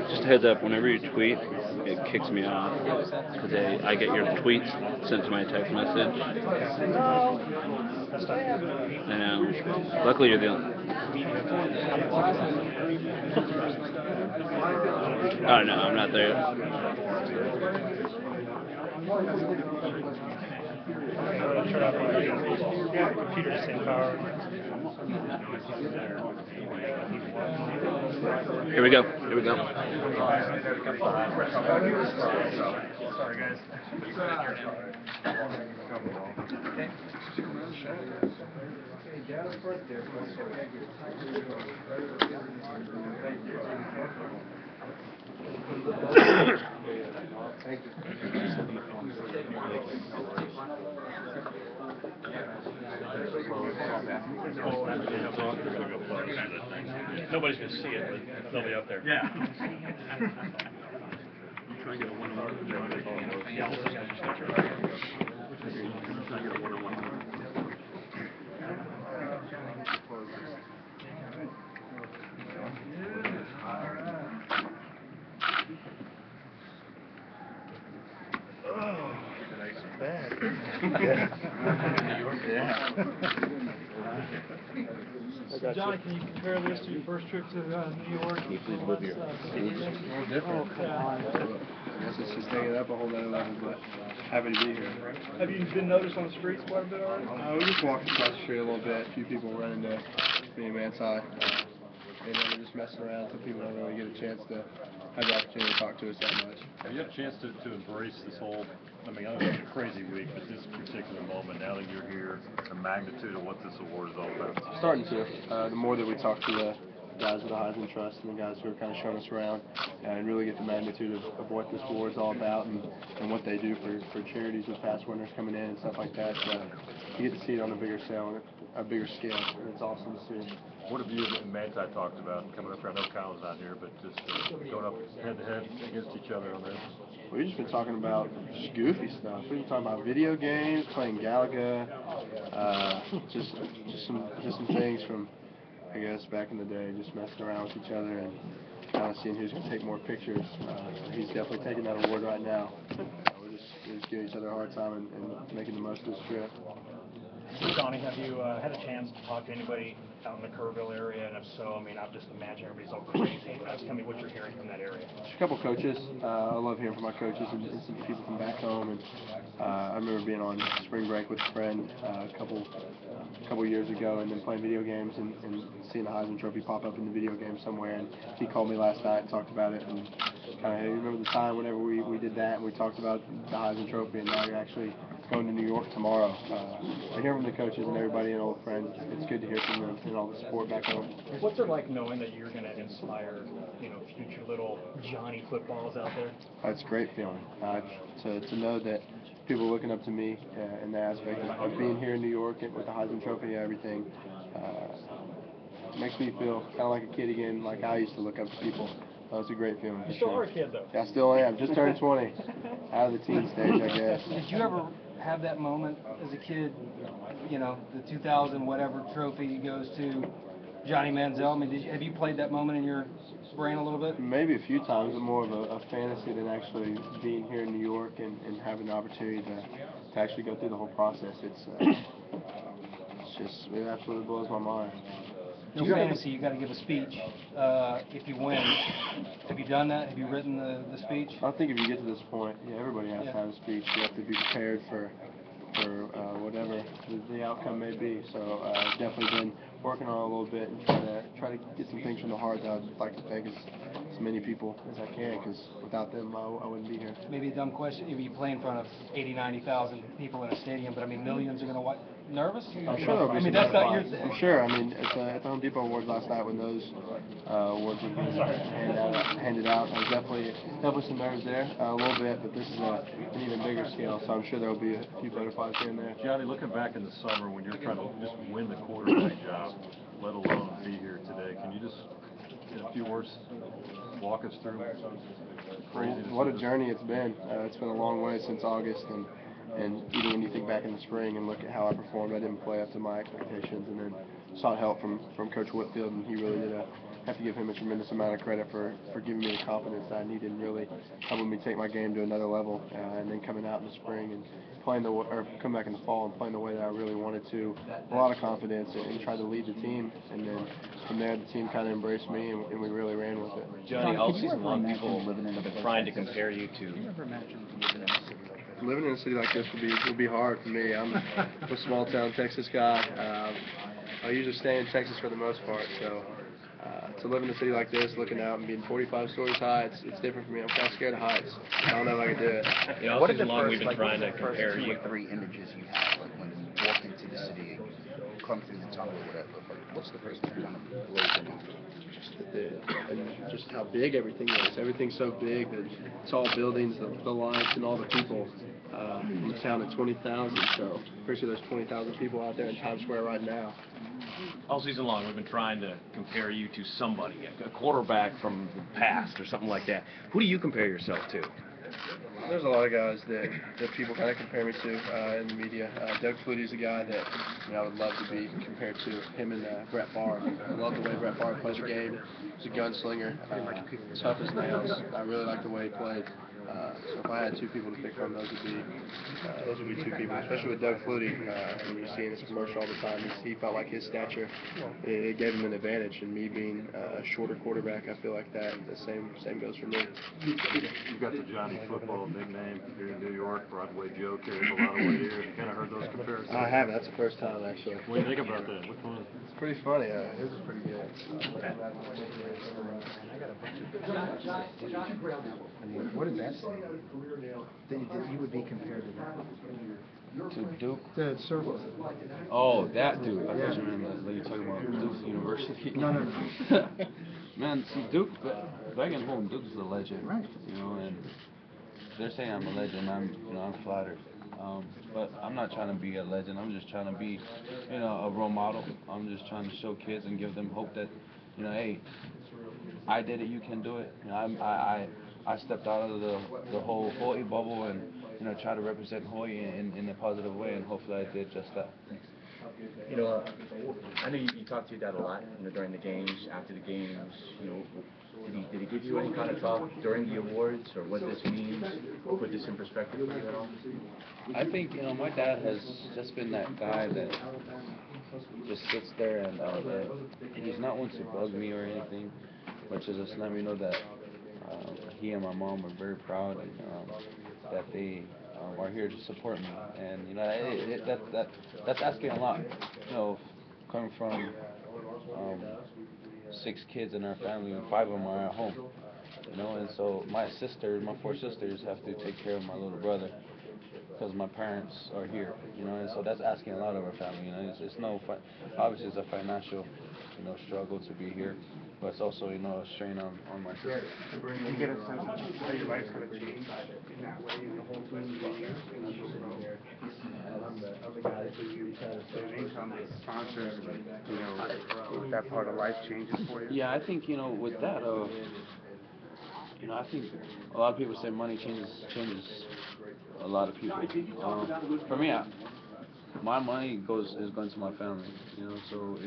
Just a heads up, whenever you tweet, it kicks me off because I get your tweets sent to my text message. I know. Luckily, you're the only. Oh no, I'm not there. Computer the same power. Here we go. Here we go. Sorry, guys. Nobody's going to see it, but they'll be up there. Yeah. You try to get a one-on-one. Yeah, all those guys just got your try to get a one-on-one. Oh, nice bag. Yeah. Johnny, can you compare this to your first trip to New York? A little different. I guess it's just taking it up a whole other level, but happy to be here. Have you been noticed on the streets quite a bit already? We just walked across the street a little bit. A few people run into me and Mansai. And we're just messing around, so people don't really get a chance to have the opportunity to talk to us that much. Have you had a chance to embrace this whole, I mean, it's a crazy week, but this particular moment, now that you're here, the magnitude of what this award is all about? Starting to. The more that we talk to the guys with the Heisman Trust and the guys who are kind of showing us around and really get the magnitude of what this award is all about and what they do for charities with past winners coming in and stuff like that. You get to see it on a bigger scale, and it's awesome to see. What have you and Manti talked about coming up here? I know Kyle's not here, but just going up head-to-head against each other on this. We've just been talking about just goofy stuff. We've been talking about video games, playing Galaga, just some things from, I guess, back in the day, just messing around with each other and kind of seeing who's going to take more pictures. He's definitely taking that award right now. We're just giving each other a hard time and making the most of this trip. Johnny, have you had a chance to talk to anybody out in the Kerrville area? And if so, I mean, I just imagine everybody's all crazy. Tell me what you're hearing from that area. Just a couple coaches. I love hearing from my coaches and some people from back home. And I remember being on spring break with a friend a couple years ago, and then playing video games and seeing the Heisman Trophy pop up in the video game somewhere. And he called me last night and talked about it, and kind of, hey, remember the time whenever we did that and we talked about the Heisman Trophy, and now you're actually going to New York tomorrow. I hear from the coaches and everybody and old friends. It's good to hear from them and all the support back home. What's it like knowing that you're going to inspire, future little Johnny footballs out there? It's a great feeling to know that people are looking up to me in the aspect of being here in New York and with the Heisman Trophy and everything. Makes me feel kind of like a kid again, like I used to look up to people. It's a great feeling. You still are a kid, though. Yeah, I still am. Just turned 20. Out of the teen stage, I guess. Did you ever have that moment as a kid, the 2000 whatever trophy goes to Johnny Manziel? I mean, have you played that moment in your brain a little bit? Maybe a few times, but more of a fantasy than actually being here in New York and having the opportunity to actually go through the whole process. It absolutely blows my mind. No fantasy, you got to give a speech if you win. Have you done that? Have you written the speech? I think if you get to this point, everybody has to have a speech. You have to be prepared for whatever the outcome may be. So I've definitely been working on it a little bit and try to get some things from the heart that I'd like to thank as many people as I can, because without them I wouldn't be here. Maybe a dumb question. If you play in front of 80,000-90,000 people in a stadium, but I mean millions are going to watch. Nervous? I'm sure there'll be some that's not your. I'm sure. I mean, at the Home Depot Awards last night when those awards were being handed out, there was definitely some nerves there, a little bit, but this is an even bigger scale, so I'm sure there'll be a few butterflies here and there. Johnny, looking back in the summer when you're trying to just win the quarterback job, let alone be here today, can you just, in a few words, walk us through craziness? What a journey it's been. It's been a long way since August, and And even when you think back in the spring and look at how I performed, I didn't play up to my expectations, and then sought help from Coach Whitfield, and he really did have to give him a tremendous amount of credit for giving me the confidence that I needed and really helping me take my game to another level. And then coming out in the spring and come back in the fall and playing the way that I really wanted to, a lot of confidence, and tried to lead the team. And then from there, the team kind of embraced me, and we really ran with it. Johnny, all season long, people have been trying to compare you to. Living in a city like this would be hard for me. I'm a small town Texas guy. I usually stay in Texas for the most part, so to live in a city like this, looking out and being 45 stories high, it's different for me. I'm kind of scared of heights. I don't know if I can do it. You know, all season long, we've been trying to compare you. What are the first 2 or 3 images you have, like when you walk into the city, come through the tunnel or whatever? Like, what's the first thing kind of blows your mind? Just how big everything is. Everything's so big, the tall buildings, the lights, and all the people. From a town of 20,000, so pretty sure there's 20,000 people out there in Times Square right now. All season long, we've been trying to compare you to somebody, a quarterback from the past or something like that. Who do you compare yourself to? There's a lot of guys that people kind of compare me to in the media. Doug Flutie's a guy that I would love to be compared to. Him and Brett Favre. I love the way Brett Favre plays the game. He's a gunslinger, tough as nails. I really like the way he played. So if I had 2 people to pick from, those would be 2 people. Especially with Doug Flutie, when you see in his commercial all the time, he felt like his stature it gave him an advantage. And me being a shorter quarterback, I feel like the same goes for me. You've got the Johnny Football nickname here in New York. Broadway Joe carries a lot of weight here. You kind of heard those comparisons. I haven't. That's the first time actually. What do you think about that? Which one? It's pretty funny. His is pretty good. What does that say? That you would be compared to that? To Duke? The circle. Oh, that dude. I thought you meant like you're talking about Duke University. No. Man, see, Duke, back at home, Duke's a legend. Right. You know, and they're saying I'm a legend. I'm flattered. But I'm not trying to be a legend. I'm just trying to be, a role model. I'm just trying to show kids and give them hope that, hey, I did it, you can do it. I stepped out of the whole Hawaii bubble and try to represent Hawaii in a positive way, and hopefully I did just that. You know, I know you talk to your dad a lot, during the games, after the games. Did he give you any kind of talk during the awards, or what this means, or put this in perspective for you at all? I think, my dad has just been that guy that just sits there and he's not one to bug me or anything, but to just let me know that he and my mom are very proud and that they are here to support me. And, that's asking a lot, coming from 6 kids in our family, and 5 of them are at home, and so my 4 sisters have to take care of my little brother because my parents are here, and so that's asking a lot of our family. It's obviously it's a financial, struggle to be here, but it's also, a strain on my sister. Do you get a sense of how your life's going to change in that way, in the whole team? Income, sponsors, that part of life changes for you? Yeah, I think, with that, I think a lot of people say money changes a lot of people. For me, my money is going to my family, so,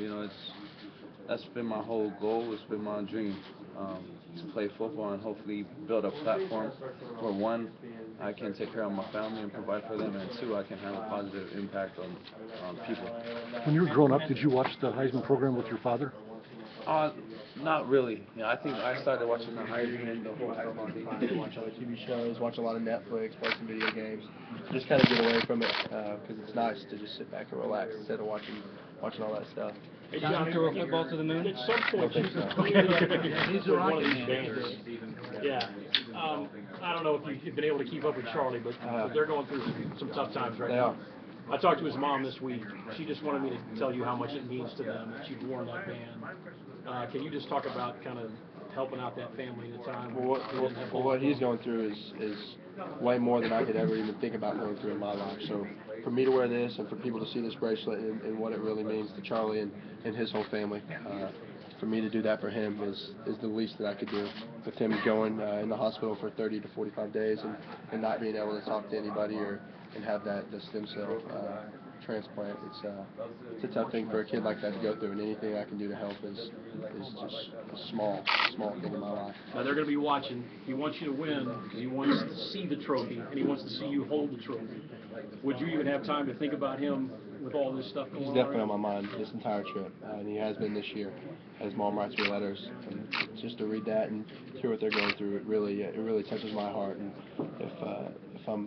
that's been my whole goal. It's been my dream to play football and hopefully build a platform where, 1, I can take care of my family and provide for them, and 2, I can have a positive impact on people. When you were growing up, did you watch the Heisman program with your father? Not really. I think I started watching the Heisman, the whole Heisman thing. Watch other TV shows, watch a lot of Netflix, play some video games, just kind of get away from it because it's nice to just sit back and relax instead of watching all that stuff. Hey, Johnny, throw a football to the moon? At some point, I think so. He's one of these bands. Yeah. I don't know if you've been able to keep up with Charlie, but they're going through some tough times right now. I talked to his mom this week. She just wanted me to tell you how much it means to them that you've worn that band. Can you just talk about kind of helping out that family at a time? Well, what he's going through is way more than I could ever even think about going through in my life. So for me to wear this and for people to see this bracelet and what it really means to Charlie and his whole family, for me to do that for him is the least that I could do. With him going in the hospital for 30 to 45 days and not being able to talk to anybody or and have the stem cell transplant. It's a tough thing for a kid like that to go through, and anything I can do to help is just a small thing in my life. Now they're going to be watching. He wants you to win because he wants to see the trophy, and he wants to see you hold the trophy. Would you even have time to think about him with all this stuff going on? He's definitely on my mind this entire trip, and he has been this year. His mom writes me letters, and just to read that and hear what they're going through, it really touches my heart. And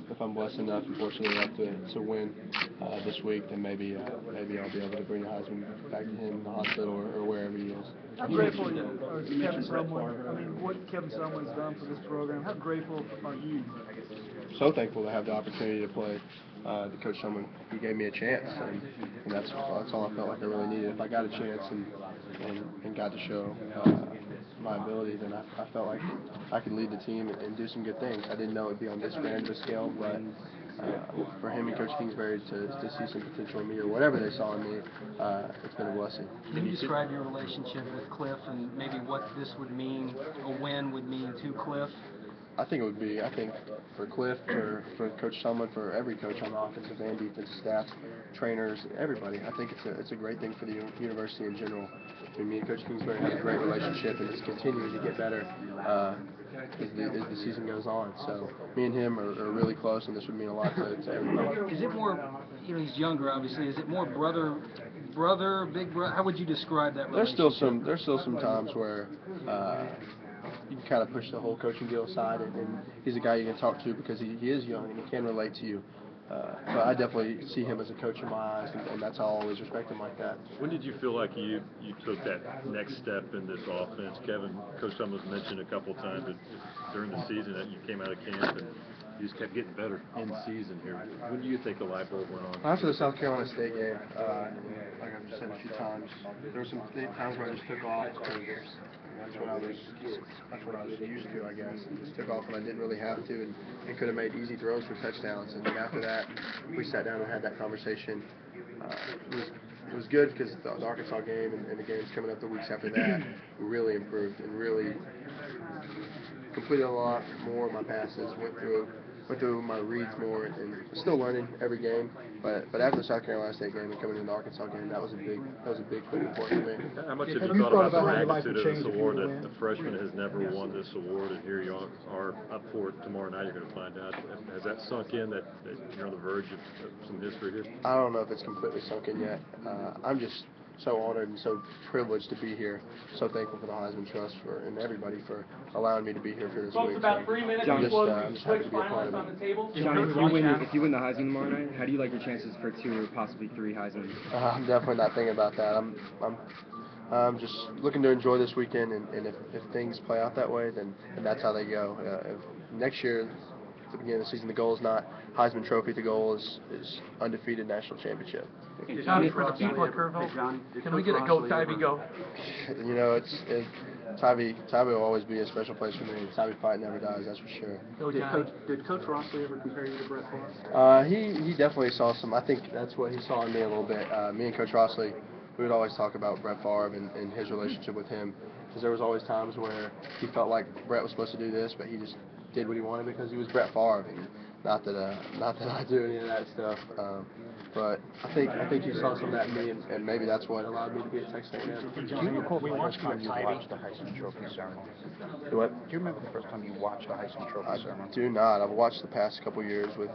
if I'm blessed enough and fortunate enough to win this week, then maybe I'll be able to bring the Heisman back to him in the hospital or wherever he is. How grateful are you, Kevin Sumlin? I mean, what Kevin Sumlin's done for this program. How grateful are you? So thankful to have the opportunity to play to Coach Sumlin. He gave me a chance, and that's all I felt like I really needed. If I got a chance and got to show my ability, then I felt like I could lead the team and do some good things. I didn't know it would be on this grand of a scale, but for him and Coach Kingsbury to see some potential in me or whatever they saw in me, it's been a blessing. Can you describe your relationship with Cliff and maybe what this would mean, a win would mean to Cliff? I think for Cliff, for Coach Sumlin, for every coach on the offensive and defensive staff, trainers, everybody, I think it's a great thing for the university in general. I mean, me and Coach Kingsbury have a great relationship, and it's continuing to get better as the season goes on. So me and him are really close, and this would mean a lot to everybody. Is it more, he's younger obviously, is it more brother, big brother? How would you describe that relationship? There's still some times where you can kind of push the whole coaching deal aside, and he's a guy you can talk to because he is young and he can relate to you. But I definitely see him as a coach in my eyes, and that's how I always respect him like that. When did you feel like you took that next step in this offense? Coach Sumlin's mentioned a couple times that during the season that you came out of camp and you just kept getting better in season here. When do you think the light bulb went on? After the South Carolina State game, like I've said a few times, there were some times where I just took off because that's what I was used to, I guess. And just took off when I didn't really have to, and could have made easy throws for touchdowns. And then after that, we sat down and had that conversation. It was good because the Arkansas game and the games coming up the weeks after that really improved and really completed a lot more of my passes, went through my reads more, and still learning every game. But after the South Carolina State game and coming into the Arkansas game, that was a big pivot point for me. How much have you thought about the magnitude of this award? That a freshman has never won this award, and here you are up for it tomorrow night. You're going to find out. Has that sunk in that you're on the verge of some history here? I don't know if it's completely sunk in yet. I'm just so honored and so privileged to be here. So thankful for the Heisman Trust and everybody for allowing me to be here for this week. About 3 minutes. I'm just happy to be a part of it. Johnny, if you win the Heisman tomorrow night, how do you like your chances for 2 or possibly 3 Heismans? I'm definitely not thinking about that. I'm just looking to enjoy this weekend, and if things play out that way, then that's how they go. Next year, at the beginning of the season, the goal is not Heisman Trophy. The goal is undefeated national championship. Johnny, for the people at Kerrville, can we get a Go Tybee Go? You know, Tybee will always be a special place for me. Tybee fight never dies, that's for sure. Did Coach Rossley ever compare you to Brett Favre? He definitely saw some. I think that's what he saw in me a little bit. Me and Coach Rossley, we would always talk about Brett Favre and his relationship with him, because there was always times where he felt like Brett was supposed to do this, but he just did what he wanted because he was Brett Favre. And not that I do any of that stuff. But I think he saw some of that in me, and maybe that's what allowed me to be at Texas A&M. Do you recall the first time you watched the Heisman Trophy ceremony? What? Do you remember the first time you watched the Heisman Trophy ceremony? I do not. I've watched the past couple years with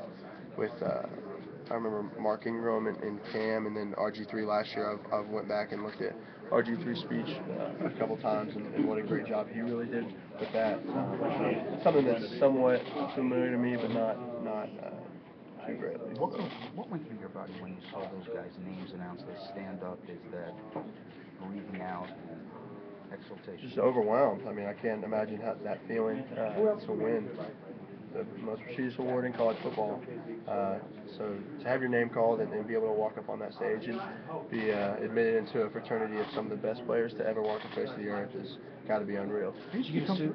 I remember Mark Ingram and Cam, and then RG3 last year. I've went back and looked at RG3's speech a couple times, and what a great job he really did with that. Something that's somewhat familiar to me, but not too greatly. What went through your body when you saw those guys' names announced? They stand up. Is that breathing out and exultation? Just overwhelmed. I mean, I can't imagine that feeling to win the most prestigious award in college football. So to have your name called and be able to walk up on that stage and be admitted into a fraternity of some of the best players to ever walk the face of the earth has got to be unreal. Did you get a suit?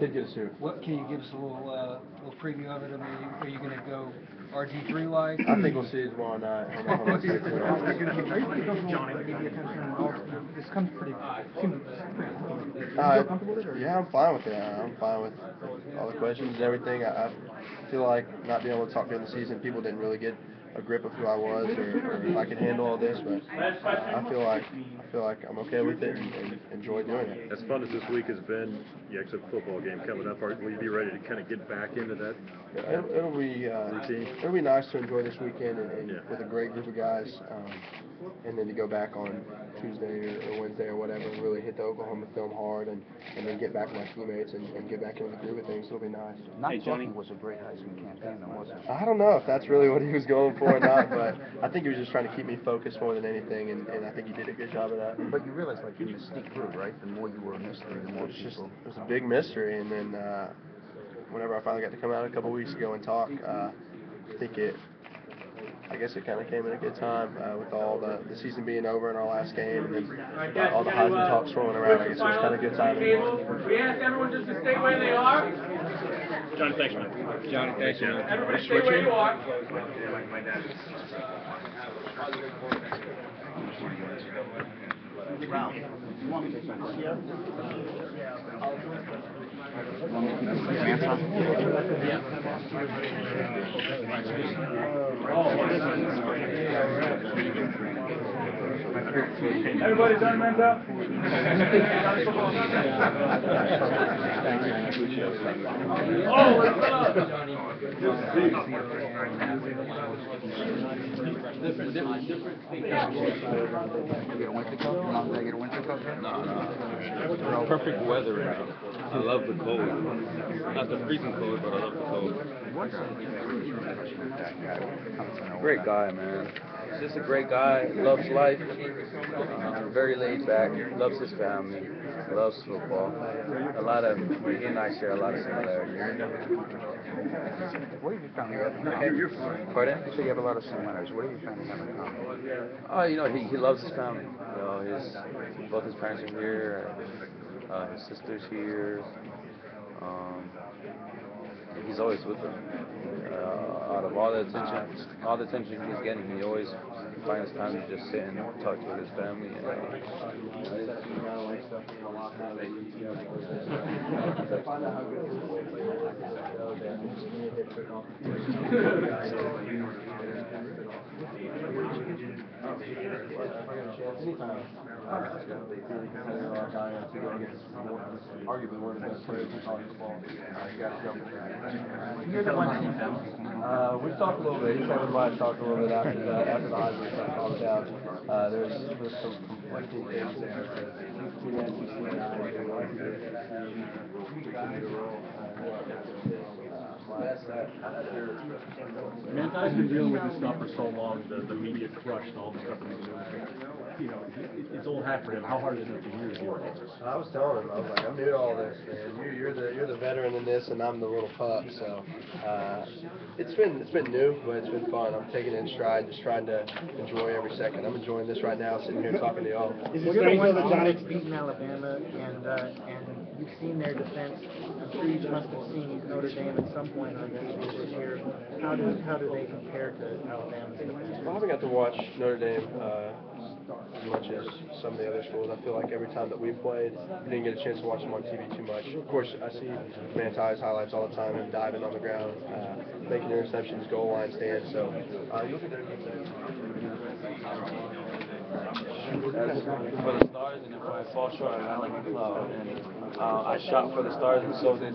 Did get a suit. What can you give us a little preview of it? I mean, are you going to go RG3 like? I think we'll see it tomorrow night. I'm not gonna say too much. Johnny, maybe this comes pretty, seems pretty Yeah, I'm fine with it. I'm fine with all the questions and everything. I feel like not being able to talk during the season, people didn't really get a grip of who I was or if I could handle all this, but I feel like I'm okay with it and enjoy doing it. As fun as this week has been, you actually have a football game coming up. Will you be ready to kind of get back into that It'll routine? It'll be nice to enjoy this weekend and with a great group of guys, and then to go back on Tuesday or Wednesday or whatever and really hit the Oklahoma film hard and then get back with my teammates and get back into the groove of things. It'll be nice. Not talking was a great Heisman campaign, though, wasn't it? I don't know if that's really what he was going for or not, but I think he was just trying to keep me focused more than anything, and I think he did a good job of that. But you realize, like, the mystique grew, right? The more you were a mystery, the more people... It was a big mystery, and then whenever I finally got to come out a couple weeks ago and talk, I guess it kind of came at a good time with all the season being over and our last game, and then all the Heisman talks rolling around. I guess it was kind of good timing. We ask everyone just to stay where they are. Johnny, thanks, man. Johnny, thanks, man. Everybody stay where you are. Everybody done, man's out? Oh, what's up? You get a winter coat? Your mom, did I get a winter coat? No. Perfect weather. I love the cold. Not the freezing cold, but I love the cold. Great guy, man. He's just a great guy. Loves life. Very laid back. Loves his family. Loves football. He and I share a lot of similarities. What do you family have in common? Pardon? So you have a lot of similarities. What do you family have in common? Oh, you know, he loves his family. You know, both his parents are here. His sister's here. He's always with them. Out of all the attention he's getting, he always finds time to just sit and talk to his family. Arguably one of the best players in college football. You got to jump in there. You're the one that We talked a little bit. Each everybody talked a little bit after the Heisman stuff calmed down. There's some conflicting things there. Man, I've been dealing with this stuff for so long, the media crush and all the stuff in the news. You know, it's old hat for him. How hard is it for you to deal with this? I was telling him, I was like, I'm new to all this, man. You're the veteran in this, and I'm the little pup. So it's been new, but it's been fun. I'm taking it in stride, just trying to enjoy every second. I'm enjoying this right now, sitting here talking to y'all. Is it strange though that Johnny's beaten Alabama and you've seen their defense? I'm sure you must have seen Notre Dame at some point on TV this year. How do they compare to Alabama's defense? Well, I haven't got to watch Notre Dame as much as some of the other schools. I feel like every time that we've played, we didn't get a chance to watch them on TV too much. Of course, I see Manti's highlights all the time and diving on the ground, making interceptions, goal line stands. So you'll get there. For the Stars, and if I fall short, I like the cloud. And I shot for the Stars, and so did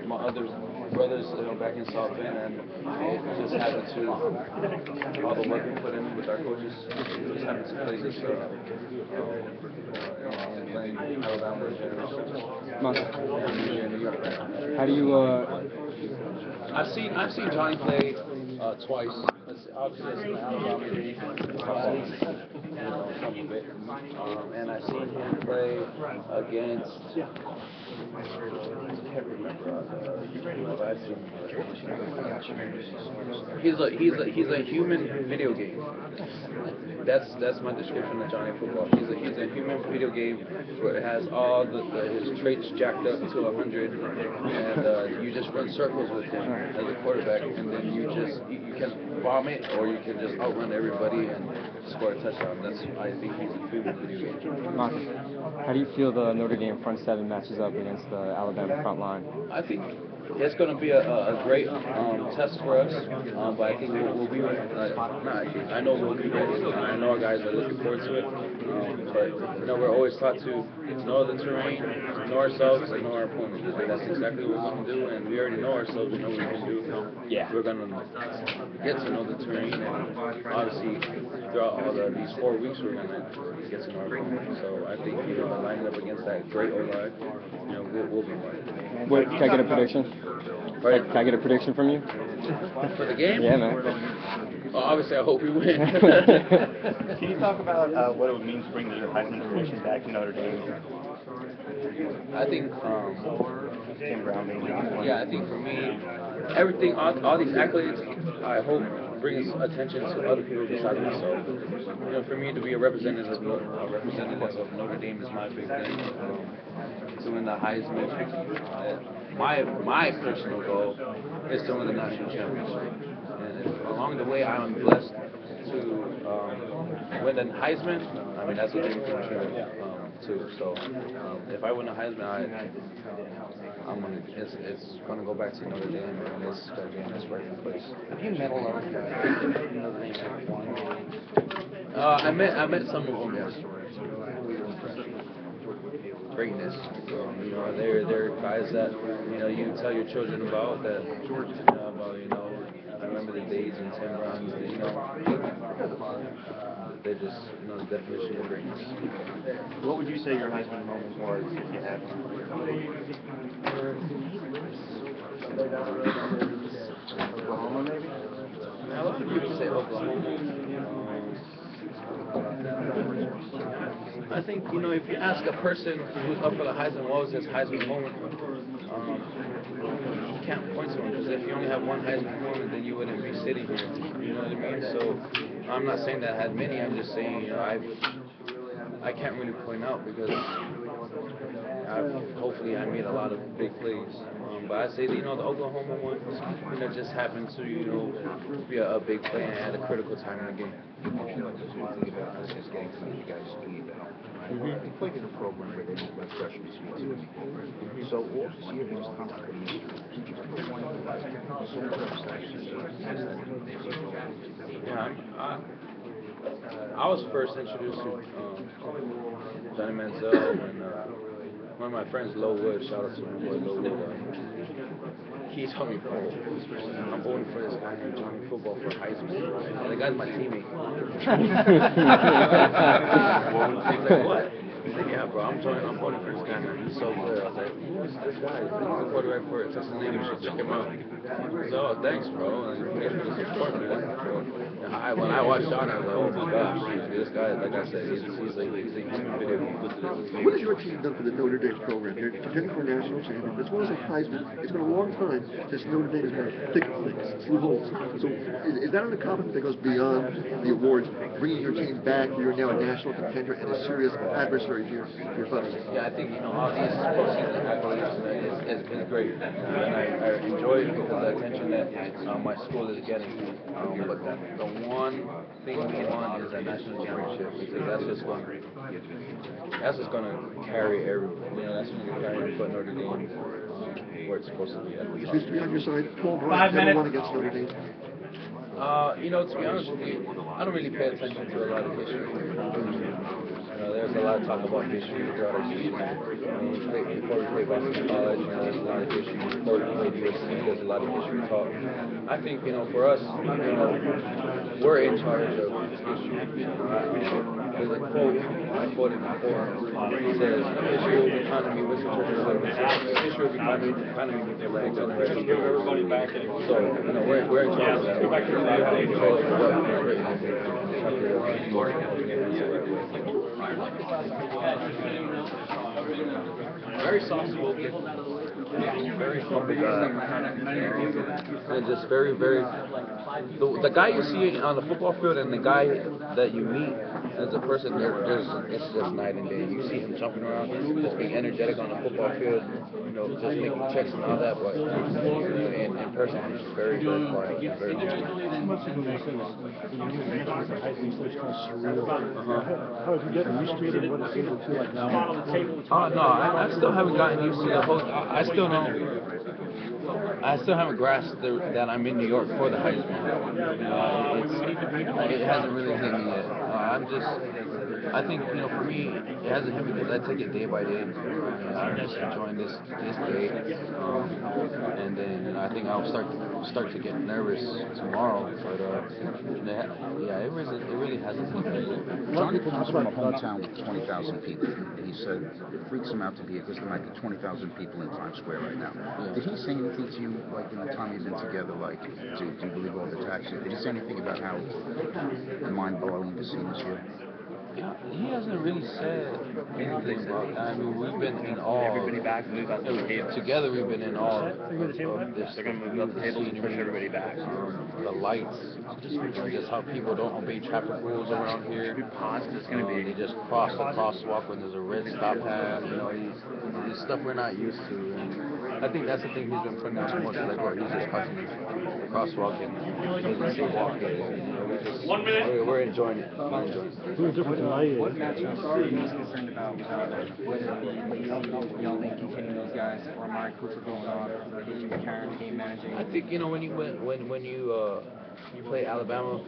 my other brothers back in South Bend, and it just happened to all the work we put in with our coaches. It just happened to play this playing Alabama and How do you I've seen Johnny play twice. Obviously, it's an Alabama game. little bit, and I seen him play against. I can't remember. He's a human video game. That's my description of Johnny Football. He's a human video game where it has all his traits jacked up to 100, and you just run circles with him as a quarterback, and then you can bomb it or you can just outrun everybody and score a touchdown. I think he's a human video game. Marcus, how do you feel the Notre Dame front seven matches up against the Alabama front line? I think it's going to be a great test for us, but I think we'll be ready. I know we'll be ready. I know our guys are looking forward to it, but we're always taught to know the terrain, know ourselves, and know our opponent. And that's exactly what we're going to do, and we already know ourselves. We know what we can do. Yeah. We're going to get to know the terrain, and obviously throughout all these 4 weeks we're going to get to know our opponent. So I think lining up against that great O-line, we'll be fine. Can I get a prediction? Right. Can I get a prediction from you? For the game? Yeah, man. Well, obviously, I hope we win. Can you talk about what it would mean to bring the Heisman tradition back to Notre Dame? I think, Tim Brown being I think for me, everything, all these accolades, I hope brings attention to other people besides myself. For me to be a representative of Notre Dame is my big thing. To win the Heisman, my personal goal is to win the national championship. And along the way, I'm blessed to win the Heisman. I mean, that's a dream come true, too. So if I win the Heisman, it's gonna go back to Notre Dame, and it's gonna be in its rightful place. Have you met a lot of guys in Notre Dame? I met some of them, yes. Greatness. They're guys that you tell your children about that. I remember the days in Tim Brown's. They're just the definition of greatness. What would you say your Heisman moment was if you had one? Oklahoma, maybe? A lot of people say Oklahoma. I think, if you ask a person who's up for the Heisman, what was his Heisman moment, you can't point to him, because if you only have one Heisman moment, then you wouldn't be sitting here, you know what I mean? So, I'm not saying that I had many, I'm just saying, I can't really point out, because hopefully I made a lot of big plays. But I say, the Oklahoma one, just happened to, be a big play and at a critical time in the game. Just getting to know you guys need the help. You played in a program where they don't let freshmen speak. So all this year, they just come to the meet. I was first introduced to Johnny Manziel and one of my friends, Lo Wood. Shout out to my boy Lo Wood. He told me, I'm voting for this guy named Johnny Football for Heisman. And the guy's my teammate. He's like, what? He's like, yeah, bro, I'm voting for this guy, man. He's so good. I was like, who's this guy? He's the quarterback for Texas A&M. You should check him out. So, thanks, bro. And thanks for the support, man. When I watched John, I was like, oh my gosh, this guy, like I said, he's a human video game. What has your team done for the Notre Dame program? They're contending for a national championship. As well as a Heisman, it's been a long time since Notre Dame has had thick things through holes. So is that an accomplishment that goes beyond the awards, bringing your team back? You're now a national contender and a serious adversary to your folks. Yeah, I think, all these postseason accolades is great. And I enjoy it because of the attention that my school is getting. But the one thing we want is a national championship, because that's just going to carry that's going to carry for Notre Dame where it's supposed to be. Is history on your side? 5 minutes. Won against Notre Dame. To be honest with you, I don't really pay attention to a lot of history. There's a lot of talk about history throughout our season. Before we play Boston College, there's a lot of history. Before we play EST, there's a lot of history talk. I think, for us, we're in charge of history. As a coach, I quoted before. He says, issue will be trying to be with the issue will be trying to be with the legs and the rest of the everybody back. So, you know, we're in charge of that. You have to control what is written and you have to work very soft-spoken, very humble guy, and just very, very. The guy you see on the football field and the guy that you meet as a person, it's just night and day. You see him jumping around, just being energetic on the football field, you know, just making checks and all that. But in person, he's just very, very quiet. Very Months ago, you said when you were with the Heisman, it's kind of surreal. How have you gotten used to it, and what does it feel like now? No, I still haven't gotten used to the whole. I still don't. I still haven't grasped that I'm in New York for the Heisman. It hasn't really hit me yet. I think, you know, for me, it hasn't hit me because I take it day by day. I'm just enjoying this day, and then, you know, I think I'll start to get nervous tomorrow. But yeah, it really hasn't hit me yet. Johnny comes from a hometown with 20,000 people. He said it freaks him out to be because there might be 20,000 people in Times Square right now. Yeah. Did he say anything to you, like in the time you've been together, like, do you believe all the taxes? Did he say anything about how mind-blowing the scene is here? Yeah, he hasn't really said anything about that. I mean, we've been in awe. Everybody back, move out the table. Together, we've been in awe of this. They're going to move out the tables and push everybody back. The lights, just how people don't obey traffic rules around here. It's going to be. They just cross the crosswalk when there's a red stop hand. You know, these stuff we're not used to. And I think that's the thing he's been putting out too much. Like, where he's just crossing the crosswalk and doesn't say walking. You know, we're enjoying it. We're enjoying it. What matchups are you most concerned about? Whether it be y'all think continuing those guys or Amari Cooper going on, or DJ McCarron game managing? I think, you know, when you play Alabama,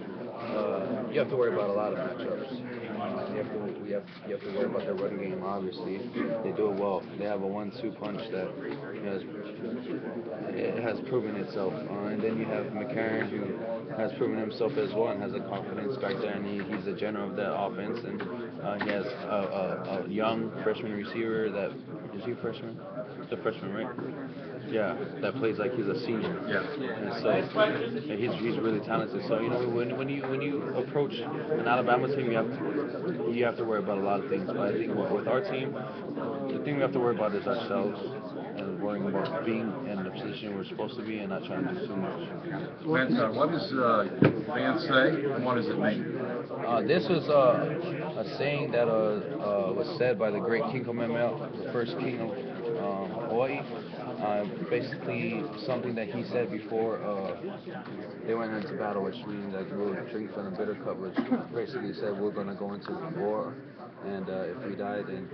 you have to worry about a lot of matchups. You have to worry about their running game. Obviously, they do it well. They have a 1-2 punch that has proven itself. And then you have McCarron, who has proven himself as well and has a confidence back there, and he's the general of that offense. And he has a young freshman receiver that is he a freshman? He's a freshman, right? Yeah, that plays like he's a senior. Yeah. And so he's really talented. So, you know, when you approach an Alabama team, you have to worry about a lot of things. But I think with our team, the thing we have to worry about is ourselves and worrying about being in the position we're supposed to be and not trying to do too much. Vance, what does Vance say, and what does it mean? This was a saying that was said by the great King Kamehameha, the first king of Hawaii. Basically, something that he said before they went into battle, which means that we'll drink from the bitter cup, which basically said we're going to go into war, and if we die, then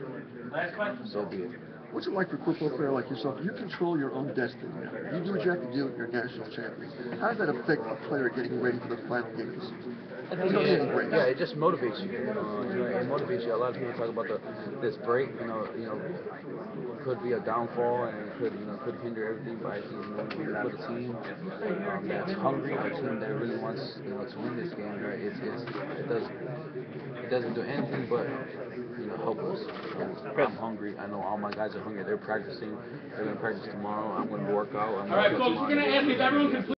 so be it. What's it like for a football player like yourself? You control your own destiny. You do what you have to do. You're a national champion. How does that affect a player getting ready for the final game of the season? I think it just motivates you. It motivates you. A lot of people talk about this break. You know, could be a downfall and it could hinder everything. But I think for the team that's hungry, a team that really wants to win this game, right? It doesn't do anything but help us. I'm hungry. I know all my guys are hungry. They're practicing. They're going to practice tomorrow. I'm going to work out. All right, folks, we're going to ask if everyone can